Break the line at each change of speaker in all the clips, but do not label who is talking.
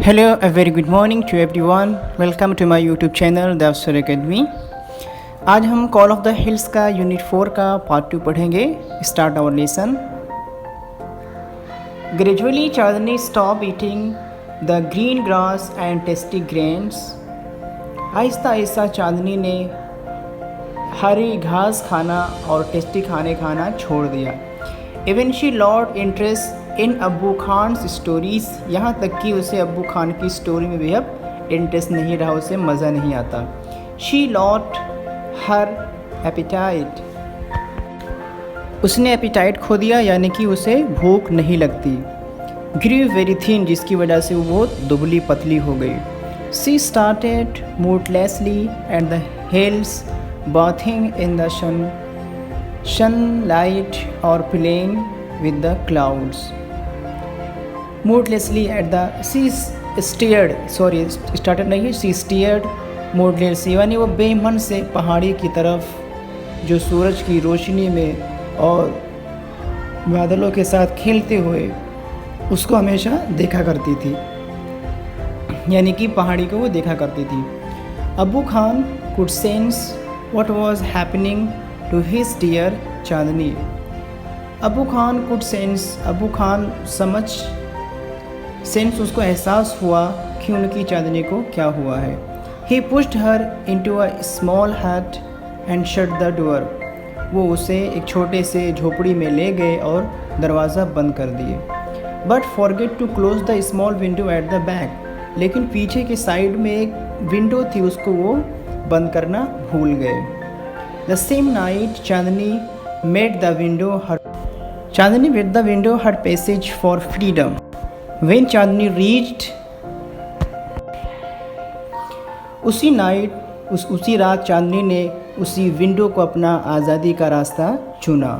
Hello, a very good morning to everyone. Welcome to my YouTube channel the अफसर अकेडमी। आज हम call of the hills का unit 4 का पार्ट 2 पढ़ेंगे। Start our lesson. Gradually Chandni stop eating the green grass and tasty grains. आहिस्ता आहिस्ता चांदनी ने हरी घास खाना और टेस्टी खाने खाना छोड़ दिया। Even she lost interest in अब्बू खान स्टोरीज़, यहाँ तक कि उसे अब्बू खान की स्टोरी में भी अब इंटरेस्ट नहीं रहा, उसे मज़ा नहीं आता। शी लॉस्ट हर एपिटाइट, उसने एपिटाइट खो दिया, यानी कि उसे भूख नहीं लगती। ग्रीव वेरी थिन, जिसकी वजह से वो बहुत दुबली पतली हो गई। She started motionlessly at the hills, bathing in the sunlight or playing with the clouds. Moodlessly at the she stared moodlessly, यानी वो बेमन से पहाड़ी की तरफ जो सूरज की रोशनी में और बादलों के साथ खेलते हुए उसको हमेशा देखा करती थी, यानी कि पहाड़ी को वो देखा करती थी। अब्बू Khan could sense what was happening to his dear Chandni. Abu Khan could sense, Abu Khan समझ, सेंस उसको एहसास हुआ कि उनकी चांदनी को क्या हुआ है। He pushed her into a small hut and shut the door, वो उसे एक छोटे से झोपड़ी में ले गए और दरवाज़ा बंद कर दिए। But forget to close the small window at the back, लेकिन पीछे के साइड में एक विंडो थी, उसको वो बंद करना भूल गए। The same night Chandni made the window her passage for freedom. When Chandni reached, उसी रात चांदनी ने उसी विंडो को अपना आज़ादी का रास्ता चुना।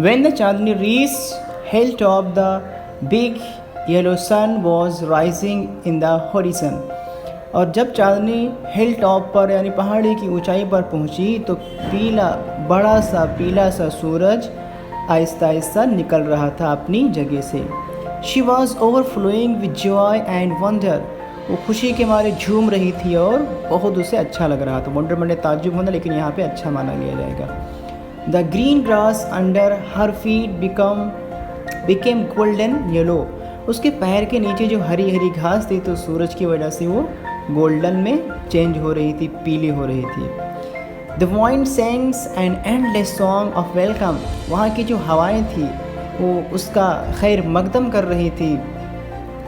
When the Chandni reached hilltop, the big yellow sun was rising in the horizon. और जब चांदनी हिल टॉप पर यानी पहाड़ी की ऊंचाई पर पहुंची तो पीला सा सूरज आहिस्ता आहिस्ता निकल रहा था अपनी जगह से। She was overflowing with Joy and wonder, वो खुशी के मारे झूम रही थी और बहुत उसे अच्छा लग रहा था। वंडर मैंने ताज्जुब होना, लेकिन यहाँ पे अच्छा माना लिया जाएगा। The green grass under her feet became golden yellow, उसके पैर के नीचे जो हरी हरी घास थी तो सूरज की वजह से वो गोल्डन में चेंज हो रही थी, पीली हो रही थी। The wind सेंग्स an endless song of welcome, वहाँ की जो हवाएं थी वो उसका खैर मकदम कर रही थी।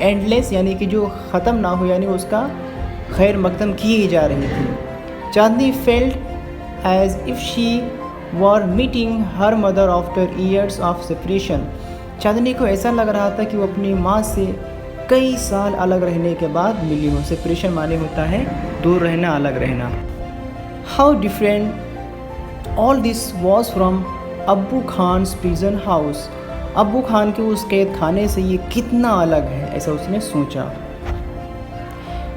एंडलेस यानी कि जो ख़त्म ना हो, यानी उसका खैर मकदम की ही जा रही थी। Chandni felt as if she were meeting her mother after years of separation, Chandni को ऐसा लग रहा था कि वो अपनी माँ से कई साल अलग रहने के बाद मिली हो। सेपरेशन माने होता है दूर रहना, अलग रहना। How different all this was from अब्बू खान प्रिजन हाउस, अब्बू खान के उस कैद खाने से ये कितना अलग है, ऐसा उसने सोचा।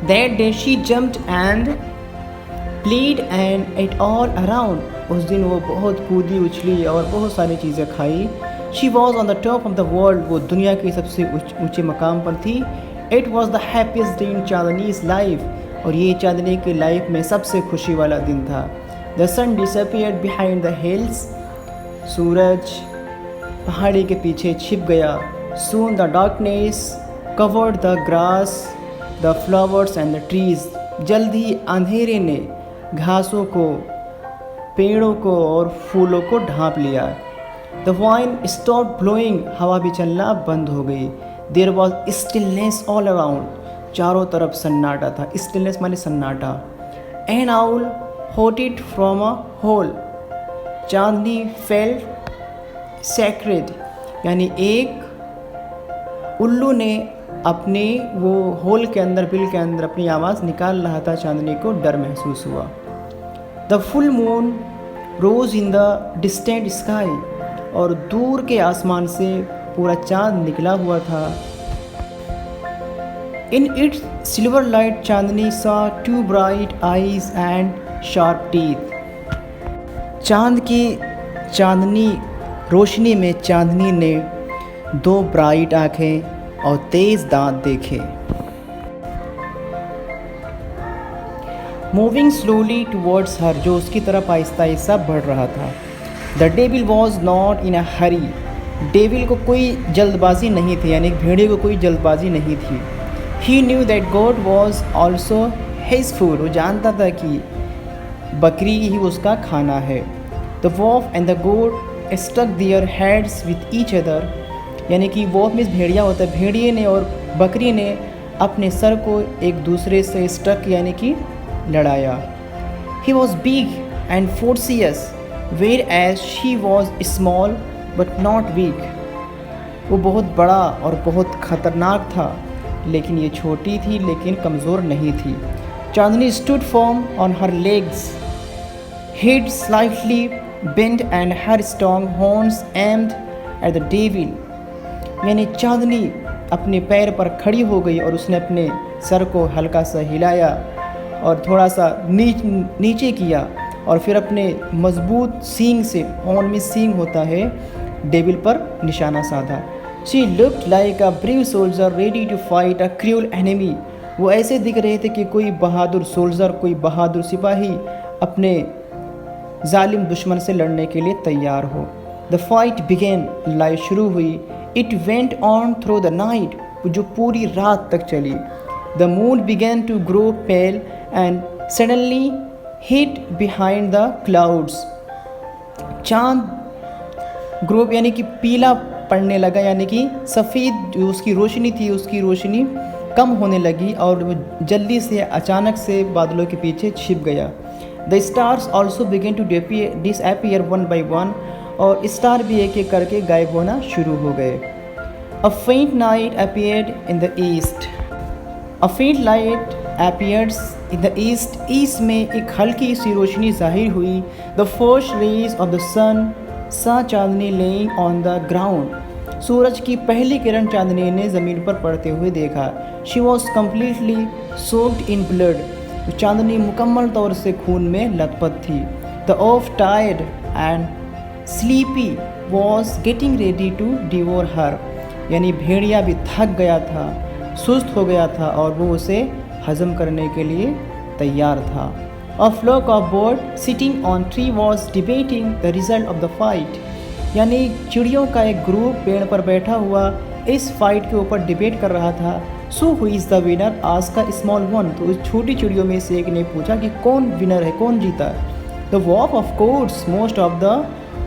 That day she jumped and played and it all around, उस दिन वो बहुत कूदी उछली और बहुत सारी चीज़ें खाई। She was on the top of the world, वो दुनिया के सबसे ऊंचे मकाम पर थी। It was the happiest day in Chandni's life, और ये चांदनी की लाइफ में सबसे खुशी वाला दिन था। The sun disappeared behind the hills, सूरज पहाड़ी के पीछे छिप गया। Soon the darkness covered the grass the flowers and the trees, जल्द ही अंधेरे ने घासों को, पेड़ों को और फूलों को ढांप लिया। द वाइंड स्टॉप ब्लोइंग, हवा भी चलना बंद हो गई। There was stillness all around, चारों तरफ सन्नाटा था। स्टिलनेस माने सन्नाटा। An owl hooted from a hole, Chandni felt sacred, यानी एक उल्लू ने अपने वो होल के अंदर, बिल के अंदर अपनी आवाज़ निकाल रहा था। चांदनी को डर महसूस हुआ। The full moon rose in the distant sky, और दूर के आसमान से पूरा चांद निकला हुआ था। In its silver light Chandni saw two bright eyes and sharp teeth, Chandni रोशनी में चांदनी ने दो ब्राइट आँखें, और तेज़ दांत देखे। मूविंग स्लोली टूवर्ड्स हर, जो उसकी तरफ आहिस्ता आहिस्ता बढ़ रहा था। The devil was not in a Hari, devil को कोई जल्दबाजी नहीं थी, यानी भेड़िए को कोई जल्दबाजी नहीं थी। He knew that goat was also his food, वो जानता था कि बकरी ही उसका खाना है। The wolf and the goat stuck their heads with each other, यानी कि वॉफ मीन्स भेड़िया होता है, भेड़िए ने और बकरी ने अपने सर को एक दूसरे से स्टक यानी कि लड़ाया। He was big and ferocious whereas she was small but not weak, वो बहुत बड़ा और बहुत ख़तरनाक था, लेकिन ये छोटी थी लेकिन कमज़ोर नहीं थी। Chandni stood firm on her legs, head slightly bent and her strong horns aimed at the devil, यानी चांदनी अपने पैर पर खड़ी हो गई और उसने अपने सर को हल्का सा हिलाया और थोड़ा सा नीचे किया और फिर अपने मजबूत सींग से, हॉर्न में सींग होता है, डेविल पर निशाना साधा। She looked like a brave soldier ready to fight a cruel enemy, वो ऐसे दिख रहे थे कि कोई बहादुर सोल्जर, कोई बहादुर सिपाही अपने जालिम दुश्मन से लड़ने के लिए तैयार हो। द फाइट बिगेन, लड़ाई शुरू हुई। It went on through the night, जो पूरी रात तक चली। The moon began to grow pale and suddenly hid behind the clouds, चांद ग्रोव यानी कि पीला पड़ने लगा, यानी कि सफ़ेद जो उसकी रोशनी थी उसकी रोशनी कम होने लगी और वो जल्दी से अचानक से बादलों के पीछे छिप गया। The stars also began to disappear one by one, और स्टार भी एक एक करके गायब होना शुरू हो गए। A faint night appeared in the east, a faint light appears in the east, east में एक हल्की सी रोशनी जाहिर हुई। The first rays of the sun saw Chandni lying on the ground, सूरज की पहली किरण चांदनी ने ज़मीन पर पड़ते हुए देखा। She was completely soaked in blood, Chandni मुकम्मल तौर से खून में लथपथ थी। The wolf tired and sleepy was getting ready to devour her, यानी भेड़िया भी थक गया था, सुस्त हो गया था और वो उसे हजम करने के लिए तैयार था। A flock of birds sitting on tree was debating the result of the fight, यानी चिड़ियों का एक ग्रुप पेड़ पर बैठा हुआ इस फाइट के ऊपर डिबेट कर रहा था। So who is the winner? Asked a small one, तो उस छोटी चिड़ियों में से एक ने पूछा कि कौन विनर है, कौन जीता। The wolf of course, most of the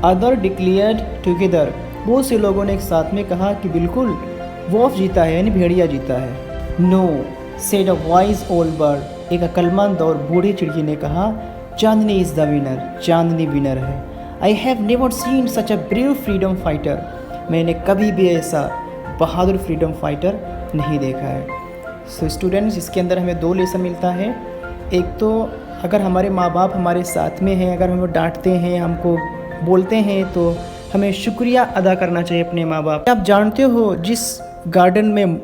other declared together, बहुत से लोगों ने एक साथ में कहा कि बिल्कुल वॉफ जीता है, यानी भेड़िया जीता है। No, said a wise old bird, एक अक्लमंद और बूढ़ी चिड़िया ने कहा, Chandni is the winner, Chandni winner है। I have never seen such a brave freedom fighter, मैंने कभी भी ऐसा बहादुर फ्रीडम फाइटर नहीं देखा है। सो स्टूडेंट्स, इसके अंदर हमें दो लेसन मिलता है। एक तो अगर हमारे माँ बाप हमारे साथ में हैं, अगर हमें डांटते हैं, हमको बोलते हैं, तो हमें शुक्रिया अदा करना चाहिए अपने माँ बाप। आप जानते हो जिस गार्डन में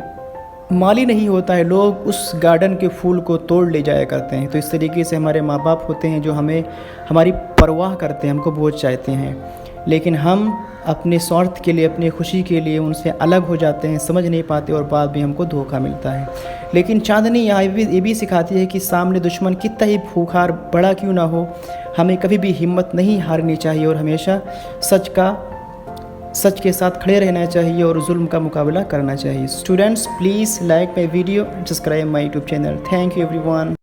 माली नहीं होता है, लोग उस गार्डन के फूल को तोड़ ले जाया करते हैं। तो इस तरीके से हमारे माँ बाप होते हैं जो हमें हमारी परवाह करते हैं, हमको बहुत चाहते हैं, लेकिन हम अपने स्वार्थ के लिए, अपनी खुशी के लिए उनसे अलग हो जाते हैं, समझ नहीं पाते और बाद में हमको धोखा मिलता है। लेकिन चांदनी यहाँ ये भी सिखाती है कि सामने दुश्मन कितना ही खूंखार बड़ा क्यों ना हो, हमें कभी भी हिम्मत नहीं हारनी चाहिए और हमेशा सच के साथ खड़े रहना चाहिए और जुल्म का मुकाबला करना चाहिए। Students, please like my video and subscribe my YouTube channel. Thank you everyone.